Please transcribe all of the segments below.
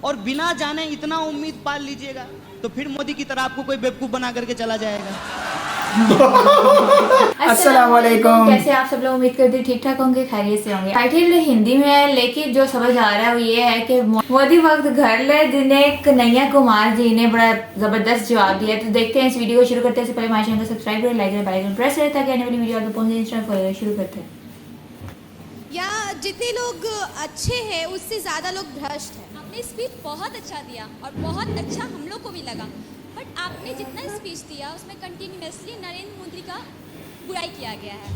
और बिना जाने इतना उम्मीद पाल लीजिएगा तो फिर मोदी की तरह आपको कोई बेवकूफ बना करके चला जाएगा। अस्सलाम वालेकुम, कैसे आप सब लोग? उम्मीद करते ठीक ठाक होंगे, खैरियत से होंगे। टाइटल हिंदी में है, लेकिन जो समझ आ रहा है वो ये है कि मोदी वक्त घर ले जिन्हें कन्हैया कुमार जी ने बड़ा जबरदस्त जवाब दिया। तो देखते हैं इस वीडियो को शुरू करते हैं। पहले हमारे चैनल को सब्सक्राइब करें, लाइक करें, बेल आइकन प्रेस करें ताकि आने वाली वीडियो आपको पहुंचे। इंस्टाग्राम फॉलो करें। शुरू करते हैं। या जितने लोग अच्छे हैं उससे ज़्यादा लोग भ्रष्ट हैं। आपने स्पीच बहुत अच्छा दिया और बहुत अच्छा हम लोग को भी लगा, बट आपने जितना स्पीच दिया उसमें कंटिन्यूसली नरेंद्र मोदी का बुराई किया गया है।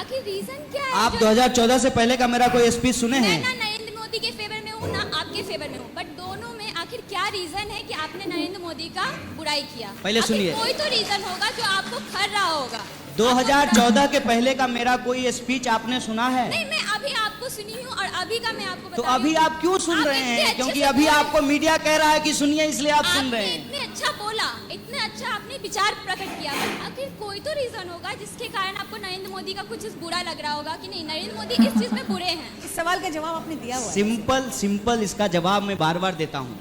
आखिर रीजन क्या है? आप 2014 से पहले का मेरा कोई स्पीच सुने हैं? मैं ना नरेंद्र मोदी के फेवर में हूँ ना आपके फेवर में हूँ, बट दोनों में आखिर क्या रीजन है कि आपने नरेंद्र मोदी का बुराई किया? पहले सुनिए, कोई तो रीजन होगा जो आपको खर रहा होगा। 2014 के पहले का मेरा कोई स्पीच आपने सुना है? नहीं, मैं अभी आपको सुनी हूँ और अभी का मैं आपको तो बता अभी आप क्यों सुन रहे हैं? क्योंकि अभी आपको मीडिया कह रहा है कि सुनिए, इसलिए आप सुन रहे हैं। इतने अच्छा बोला, इतने अच्छा आपने विचार प्रकट किया, आखिर कोई तो रीजन होगा जिसके कारण आपको नरेंद्र मोदी का कुछ बुरा लग रहा होगा कि नहीं नरेंद्र मोदी इस चीज में बुरे हैं। इस सवाल का जवाब आपने दिया हुआ है। सिंपल इसका जवाब मैं बार बार देता हूँ।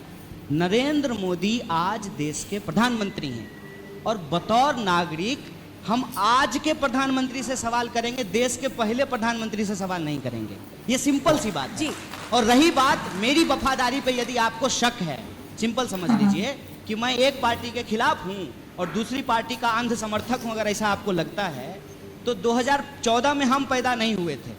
नरेंद्र मोदी आज देश के प्रधानमंत्री हैं और बतौर नागरिक हम आज के प्रधानमंत्री से सवाल करेंगे, देश के पहले प्रधानमंत्री से सवाल नहीं करेंगे। ये सिंपल सी बात जी। और रही बात मेरी वफादारी पे, यदि आपको शक है, सिंपल समझ लीजिए कि मैं एक पार्टी के खिलाफ हूं और दूसरी पार्टी का अंध समर्थक हूं। अगर ऐसा आपको लगता है तो 2014 में हम पैदा नहीं हुए थे,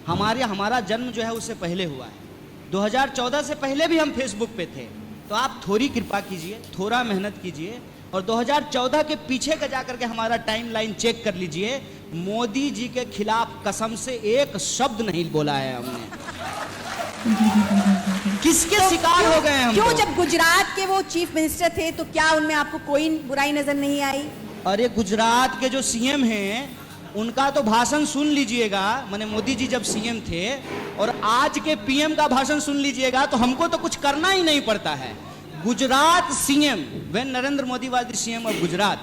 हमारा जन्म जो है उससे पहले हुआ है। 2014 से पहले भी हम फेसबुक पे थे। तो आप थोड़ी कृपा कीजिए, थोड़ा मेहनत कीजिए और 2014 के पीछे का जाकर के हमारा टाइमलाइन चेक कर लीजिए। मोदी जी के खिलाफ कसम से एक शब्द नहीं बोला है हमने। किसके तो शिकार हो गए हम? क्यों जब गुजरात के वो चीफ मिनिस्टर थे तो क्या उनमें आपको कोई बुराई नजर नहीं आई? अरे गुजरात के जो सीएम हैं उनका तो भाषण सुन लीजिएगा, माने मोदी जी जब सीएम थे, और आज के पीएम का भाषण सुन लीजिएगा तो हमको तो कुछ करना ही नहीं पड़ता है। Gujarat CM, when Narendra Modi was the CM of Gujarat,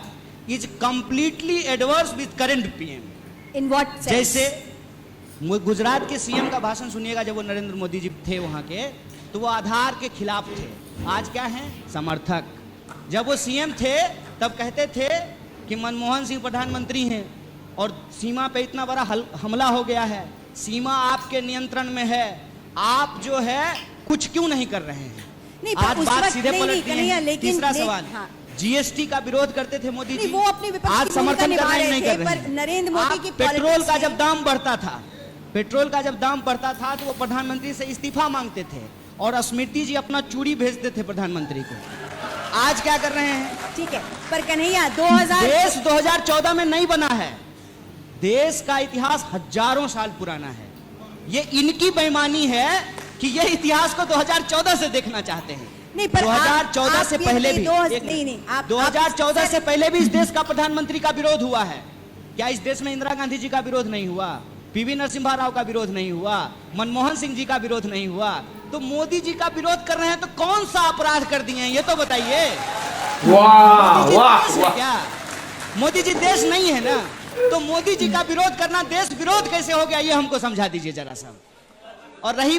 is completely adverse with current PM. In what sense? जैसे गुजरात के सीएम का भाषण सुनिएगा जब वो नरेंद्र मोदी जी थे वहाँ के, तो वो आधार के खिलाफ थे। आज क्या हैं? समर्थक। जब वो सीएम थे तब कहते थे कि मनमोहन सिंह प्रधानमंत्री हैं और सीमा पे इतना बड़ा हमला हो गया है, सीमा आपके नियंत्रण में है, आप जो है कुछ क्यों नहीं कर रहे हैं? नहीं, आज बात सीधे पलट दी है। तीसरा सवाल, हाँ। जीएसटी का विरोध करते थे मोदी जी, वो अपनी विपक्ष आज की समर्थन भूमिका करना ही नहीं निभा कर रहे रहे थे, हैं। नरेंद्र मोदी की पेट्रोल का पॉलिटिक्स जब दाम बढ़ता था, पेट्रोल का जब दाम बढ़ता था तो वो प्रधानमंत्री से इस्तीफा मांगते थे और स्मृति जी अपना चूड़ी भेजते थे प्रधानमंत्री को। आज क्या कर रहे हैं? ठीक है, पर कन्हैया 2000 देश 2014 में नहीं बना है। देश का इतिहास हजारों साल पुराना है। ये इनकी बेईमानी है कि ये इतिहास को 2014 से देखना चाहते हैं। नहीं, पर 2014 से पहले भी 2014 से पहले भी इस देश का प्रधानमंत्री का विरोध हुआ है। क्या इस देश में इंदिरा गांधी जी का विरोध नहीं हुआ? पीवी नरसिम्हा राव का विरोध नहीं हुआ? मनमोहन सिंह जी का विरोध नहीं हुआ? तो मोदी जी का विरोध कर रहे हैं तो कौन सा अपराध कर दिए हैं ये तो बताइए। क्या मोदी जी देश नहीं है ना? तो मोदी जी का विरोध करना देश विरोध कैसे हो गया ये हमको समझा दीजिए जरा सा। और रही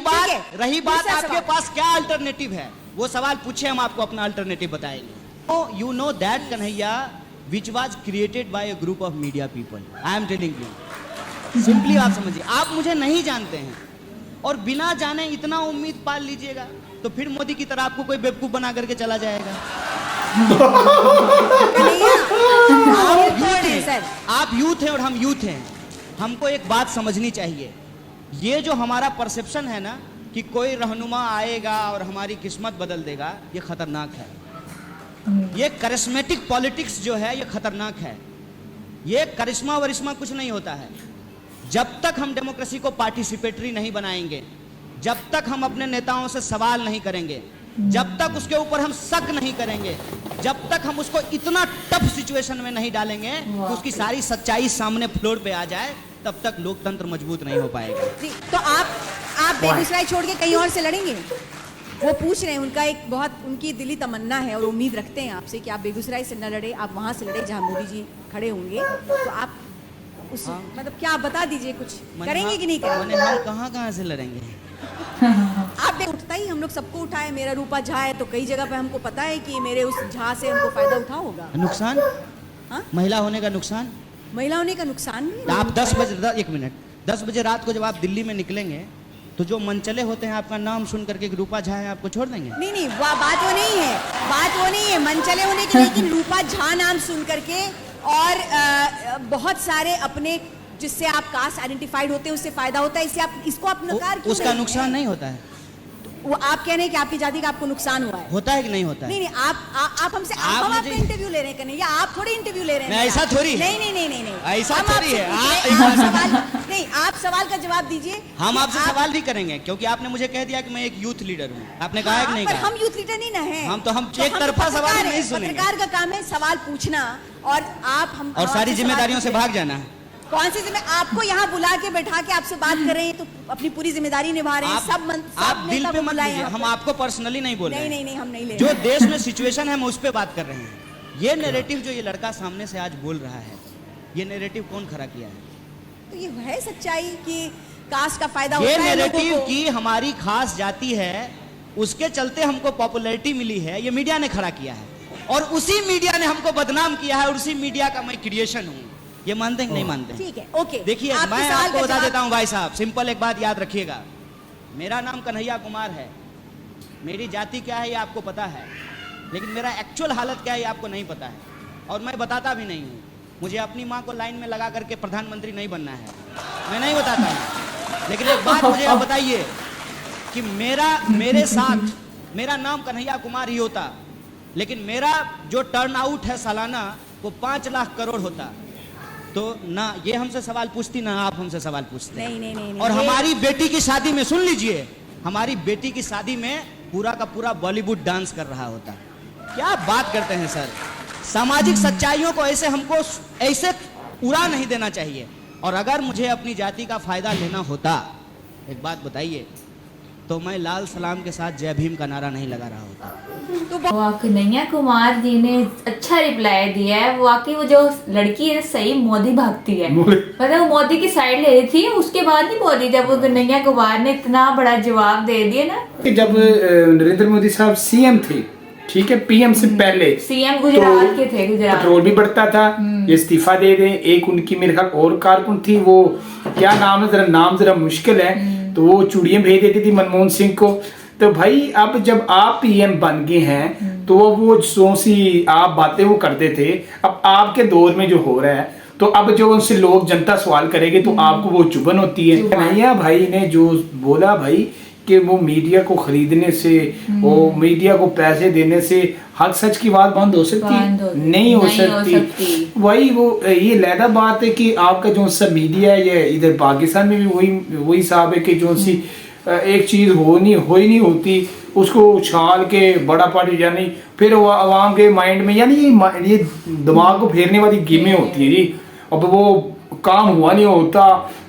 बात आपके पास क्या अल्टरनेटिव है, वो सवाल पूछे, हम आपको अपना अल्टरनेटिव बताएंगे। You know that Kanhaiya which was created by a group of media people. I am telling you, simply आप समझिए। आप मुझे नहीं जानते हैं और बिना जाने इतना उम्मीद पाल लीजिएगा तो फिर मोदी की तरह आपको कोई बेवकूफ बना करके चला जाएगा। आप यूथ हैं और हम यूथ हैं। हमको एक बात समझनी चाहिए, ये जो हमारा परसेप्शन है ना कि कोई रहनुमा आएगा और हमारी किस्मत बदल देगा, ये खतरनाक है। ये करिश्मेटिक पॉलिटिक्स जो है ये खतरनाक है। ये करिश्मा वरिश्मा कुछ नहीं होता है। जब तक हम डेमोक्रेसी को पार्टिसिपेटरी नहीं बनाएंगे, जब तक हम अपने नेताओं से सवाल नहीं करेंगे, जब तक उसके ऊपर हम शक नहीं करेंगे, जब तक हम उसको इतना टफ सिचुएशन में नहीं डालेंगे कि उसकी सारी सच्चाई सामने फ्लोर पे आ जाए, तब तक लोकतंत्र मजबूत नहीं हो पाएगा। जी, तो आप बेगूसराय छोड़ के कहीं और से लड़ेंगे? वो पूछ रहे हैं, उनका एक बहुत उनकी दिली तमन्ना है और उम्मीद रखते हैं आपसे कि आप बेगूसराय से न लड़े, आप वहाँ से लड़े जहाँ मोदी जी खड़े होंगे। तो आप उस मतलब क्या आप बता दीजिए, कुछ करेंगे कि नहीं करेंगे? हम कहाँ से लड़ेंगे? आप उठता ही हम लोग सबको उठाए, मेरा रूपा झा है तो कई जगह पे हमको पता है कि मेरे उस झा से हमको फायदा उठा होगा। नुकसान, हाँ? महिला होने का नुकसान। महिला होने का नुकसान नहीं। तो आप 10 बजे, एक मिनट, 10 बजे रात को जब आप दिल्ली में निकलेंगे तो जो मनचले होते हैं आपका नाम सुन करके कि रूपा झा है आपको छोड़ देंगे? नहीं, बात वो नहीं है, बात वो नहीं है मनचले होने की, लेकिन रूपा झा नाम सुन करके और बहुत सारे अपने जिससे आप कास्ट आइडेंटिफाइड होते हैं उससे फायदा होता है, इससे आप इसको आप नकार क्यों उसका रहे हैं? नुकसान नहीं होता है? वो आप कह रहे हैं कि आपकी जाति का आपको नुकसान हुआ है। होता है कि नहीं होता है? नहीं, आप हमसे आप हम मुझे- आपका इंटरव्यू ले रहे हैं कन्हैया, आप थोड़ी इंटरव्यू ले रहे हैं। नहीं, ऐसा थोड़ी है। नहीं ऐसा हम थोड़ी आपसे है। पूछ रहे हैं, आप सवाल नहीं, आप सवाल का जवाब दीजिए। हम कि आपसे आप- सवाल भी करेंगे क्योंकि आपने मुझे कह दिया कि मैं एक यूथ लीडर हूँ। आपने कहा है कि नहीं पर कहा? हम यूथ लीडर नहीं ना है। हम एक तरफा सवाल पत्रकार नहीं हैं, सुनेंगे। पत्रकार का काम है सवाल पूछना और आप हम और हम सारी आपसे जिम्मेदारियों से सवाल भाग जाना है। कौन सी जिम्मेदारी? आपको यहाँ बुला के बैठा के आपसे बात कर रहे हैं तो अपनी पूरी जिम्मेदारी निभा रहे हैं। आप दिल पे मत लीजिए, हम आपको पर्सनली नहीं बोल रहे हैं। नहीं हम नहीं ले जो रहे हैं। देश में सिचुएशन है हम उस पर बात कर रहे हैं। ये नैरेटिव जो ये लड़का सामने से आज बोल रहा है, ये नैरेटिव कौन खड़ा किया है? तो ये है सच्चाई कि कास्ट का फायदा ये होता है लोगों नैरेटिव को। की हमारी खास जाति है, उसके चलते हमको पॉपुलैरिटी मिली है, ये मीडिया ने खड़ा किया है और उसी मीडिया ने हमको बदनाम किया है और उसी मीडिया का मैं क्रिएशन हूँ। ये मानते हैं कि नहीं मानते? ठीक है, ओके। देखिए आपके मैं सवाल आपको का बता जवाब- देता हूँ भाई साहब, सिंपल एक बात याद रखिएगा। मेरा नाम कन्हैया कुमार है, मेरी जाति क्या है ये आपको पता है, लेकिन मेरा एक्चुअल हालत क्या है ये आपको नहीं पता है और मैं बताता भी नहीं हूँ। मुझे अपनी माँ को लाइन में लगा करके प्रधानमंत्री नहीं बनना है, मैं नहीं बताता हूँ। लेकिन एक बात मुझे आप बताइए कि मेरे साथ मेरा नाम कन्हैया कुमार ही होता, लेकिन मेरा जो टर्न आउट है सालाना वो 5 लाख करोड़ होता, तो ना ये हमसे सवाल पूछती ना आप हमसे सवाल पूछते। नहीं, और ये- हमारी बेटी की शादी में सुन लीजिए, हमारी बेटी की शादी में पूरा का पूरा बॉलीवुड डांस कर रहा होता। क्या बात करते हैं सर? सामाजिक सच्चाइयों को हमको ऐसे उड़ा नहीं देना चाहिए। और अगर मुझे अपनी जाति का फायदा लेना होता, एक बात बताइए, तो मैं लाल सलाम के साथ जय भीम का नारा नहीं लगा रहा होता। वो कन्हैया कुमार जी ने अच्छा रिप्लाई दिया है। वाकई वो जो लड़की है सही मोदी भक्ति है, मतलब वो मोदी की साइड ले रही थी। उसके बाद नहीं बोली जब वो कन्हैया कुमार ने इतना बड़ा जवाब दे दिया ना। जब नरेंद्र मोदी साहब सीएम थे, ठीक है, पीएम से पहले सीएम गुजरात के थे। गुजरात पेट्रोल भी बढ़ता था, ये इस्तीफा दे दें। एक उनकी मेरे ख्याल और कारकुन थी, वो क्या नाम है, नाम जरा मुश्किल है, तो वो चूड़ियां भेज देती थी मनमोहन सिंह को। तो भाई अब जब आप पीएम बन गए हैं तो वो जो सी आप बातें वो करते थे, अब आपके दौर में जो हो रहा है, तो अब जो उनसे लोग जनता सवाल करेंगे तो आपको वो चुभन होती है। कन्हैया भाई ने जो बोला भाई कि वो मीडिया को खरीदने से, वो मीडिया को पैसे देने से हक सच की बात बंद हो सकती है? नहीं हो सकती। वही वो ये लहदा बात है कि आपका जो सा मीडिया है, ये इधर पाकिस्तान में भी वही साहब है कि जो सी एक चीज हो ही नहीं होती, उसको उछाल के बड़ा पार्टी, यानी फिर वो आवाम के माइंड में, यानी ये दिमाग को फेरने वाली गेमें होती है जी। अब वो काम हुआ नहीं होता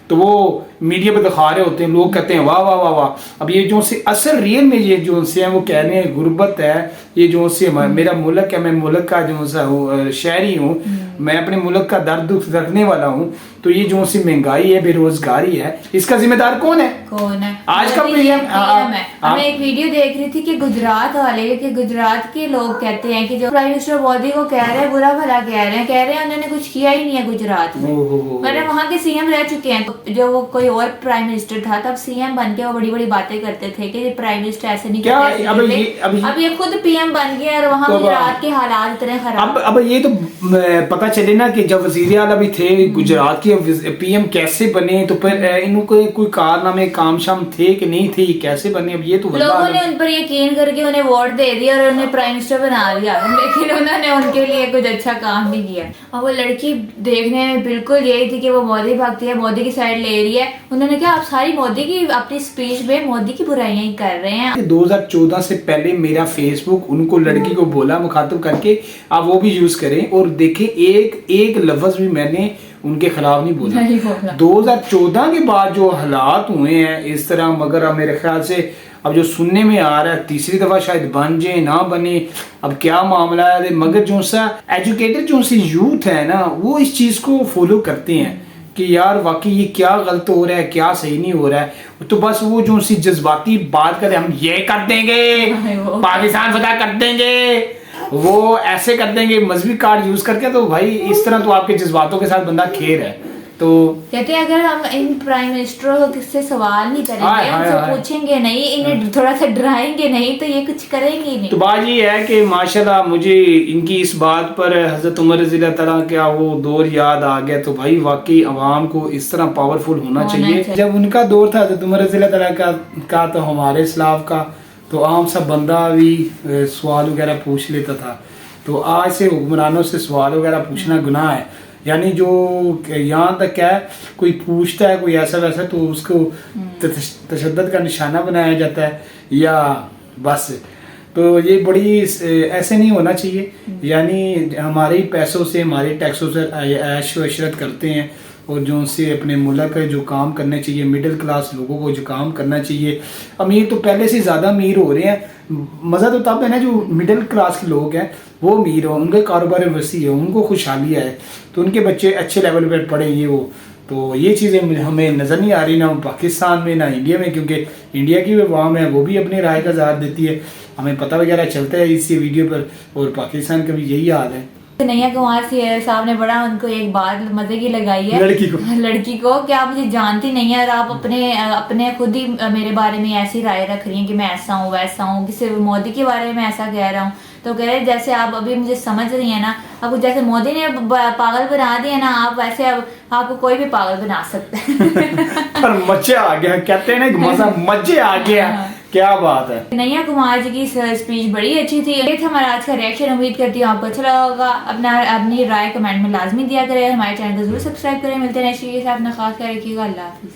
तो वो मीडिया पे दिखा रहे होते हैं, लोग कहते हैं वाह वाह वाह वाह। अब ये जो से असल रियल में ये जो से वो कह रहे हैं गुर्बत है, ये जो से मेरा मुल्क है, मैं मुल्क का जो सा शहरी हूँ, मैं अपने मुल्क का दर्द दुख रखने वाला हूँ, तो ये जो सी महंगाई है, बेरोजगारी है, इसका जिम्मेदार कौन है? आज का पीएम है। मैं एक वीडियो देख रही थी कि गुजरात वाले, कि गुजरात के लोग कहते हैं कि जो प्राइम मिनिस्टर मोदी को कह रहे हैं बुरा भला कह रहे हैं उन्होंने कुछ किया ही नहीं है गुजरात में। मतलब वहाँ के सीएम रह चुके हैं, जो वो कोई और प्राइम मिनिस्टर था तब सीएम बन के वो बड़ी बड़ी बातें करते थे कि प्राइम मिनिस्टर ऐसे नहीं करते। अब ये खुद पीएम बन गए और वहाँ गुजरात के हालात इतने खराब। अब ये तो पता चले ना कि जब वजीर आला भी थे गुजरात के, पीएम कैसे बने, तो फिर इनको कोई कारनामे काम शाम थे कि नहीं थे, कैसे बने? अब ये तो लोगों ने उन पर यकीन करके उन्हें वोट दे दिया और उन्हें प्राइम मिनिस्टर बना दिया, लेकिन उन्होंने उनके लिए कुछ अच्छा काम नहीं किया। और वो लड़की देखने में बिल्कुल यही थी कि वो मोदी भक्ति है, मोदी की साइड ले रही है। उन्होंने कहा आप सारी मोदी की अपनी स्पीच में मोदी की बुराइयां ही कर रहे हैं। 2014 से पहले मेरा फेसबुक उनको लड़की को बोला मुखातब करके आप वो भी यूज करें और देखें, एक लफ्ज भी मैंने उनके खिलाफ नहीं बोला। 2014 के बाद जो हालात हुए हैं इस तरह, मगर अब मेरे ख्याल से अब जो सुनने में आ रहा है तीसरी दफा शायद बन जाए ना बने, अब क्या मामला है। मगर जो सा एजुकेटेड जो सी यूथ है ना, वो इस चीज को फॉलो करते हैं कि यार वाकई ये क्या गलत हो रहा है, क्या सही नहीं हो रहा है, तो बस वो जो सी जज्बाती बात करे, हम ये कर देंगे, पाकिस्तान फतह कर देंगे, वो ऐसे कर देंगे मजहबी कार्ड यूज करके, तो भाई इस तरह तो आपके जज्बातों के साथ बंदा खेल है। तो कहते हैं अगर हम इन प्राइम मिनिस्टर से सवाल नहीं करेंगे, उनसे पूछेंगे नहीं, इन्हें थोड़ा सा डराएंगे नहीं, तो ये कुछ करेंगे ही नहीं। तो बात ये है कि माशाल्लाह मुझे इनकी इस बात पर हजरत उमर रज़ी अल्लाह तआला का वो दौर याद आ गया। तो भाई वाकई अवाम को इस तरह पावरफुल होना चाहिए। जब उनका दौर था हजरत उमर रज़ी अल्लाह तआला का तो हमारे इस्लाम का तो आम सा बंदा भी सवाल वगैरह पूछ लेता था। तो आज से हुक्मरानों से सवाल वगैरह पूछना गुनाह है। यानी जो यहाँ तक क्या है, कोई पूछता है कोई ऐसा वैसा तो उसको तशद्दुद का निशाना बनाया जाता है, या बस। तो ये बड़ी ऐसे नहीं होना चाहिए। यानी हमारे ही पैसों से, हमारे टैक्सों से ऐश व इशरत करते हैं, और जो उनसे अपने मुल्क जो काम करने चाहिए, मिडिल क्लास लोगों को जो काम करना चाहिए। अमीर तो पहले से ज़्यादा अमीर हो रहे हैं। मज़ा तो तब है ना जो मिडिल क्लास के लोग हैं वो अमीर हो, उनके कारोबार वसी है, उनको खुशहाली है, तो उनके बच्चे अच्छे लेवल पर पढ़ेंगे वो। तो ये चीज़ें हमें नज़र नहीं आ रही, ना पाकिस्तान में ना इंडिया में, क्योंकि इंडिया की जो अवाम है वो भी अपनी राय का इज़हार देती है, हमें पता वगैरह चलता है इसी वीडियो पर। और पाकिस्तान का भी यही हाल है। कन्हैया कुमार साहब ने बड़ा उनको एक बात मजे की लगाई है लड़की को कि आप मुझे जानती नहीं है और आप अपने खुद ही मेरे बारे में ऐसी राय रख रही हैं कि मैं ऐसा हूँ वैसा हूँ, किसी मोदी के बारे में ऐसा कह रहा हूँ। तो कह रहे जैसे आप अभी मुझे समझ रही है ना, आपको जैसे मोदी ने पागल बना दिया ना, आप वैसे अब आपको कोई भी पागल बना सकता है। पर मजे आ गया, कहते हैं ना मजा, मजे आ गया। क्या बात है। कन्हैया कुमार जी की स्पीच बड़ी अच्छी थी। ये था हमारा आज का रिएक्शन। उम्मीद करती हूँ आपको अच्छा लगा होगा। अपनी राय कमेंट में लाजमी दिया करें, हमारे चैनल को जरूर सब्सक्राइब करें। मिलते हैं नेक्स्ट वीडियो के साथ। अपना खास ख्याल रखिएगा। अल्लाह हाफिज़।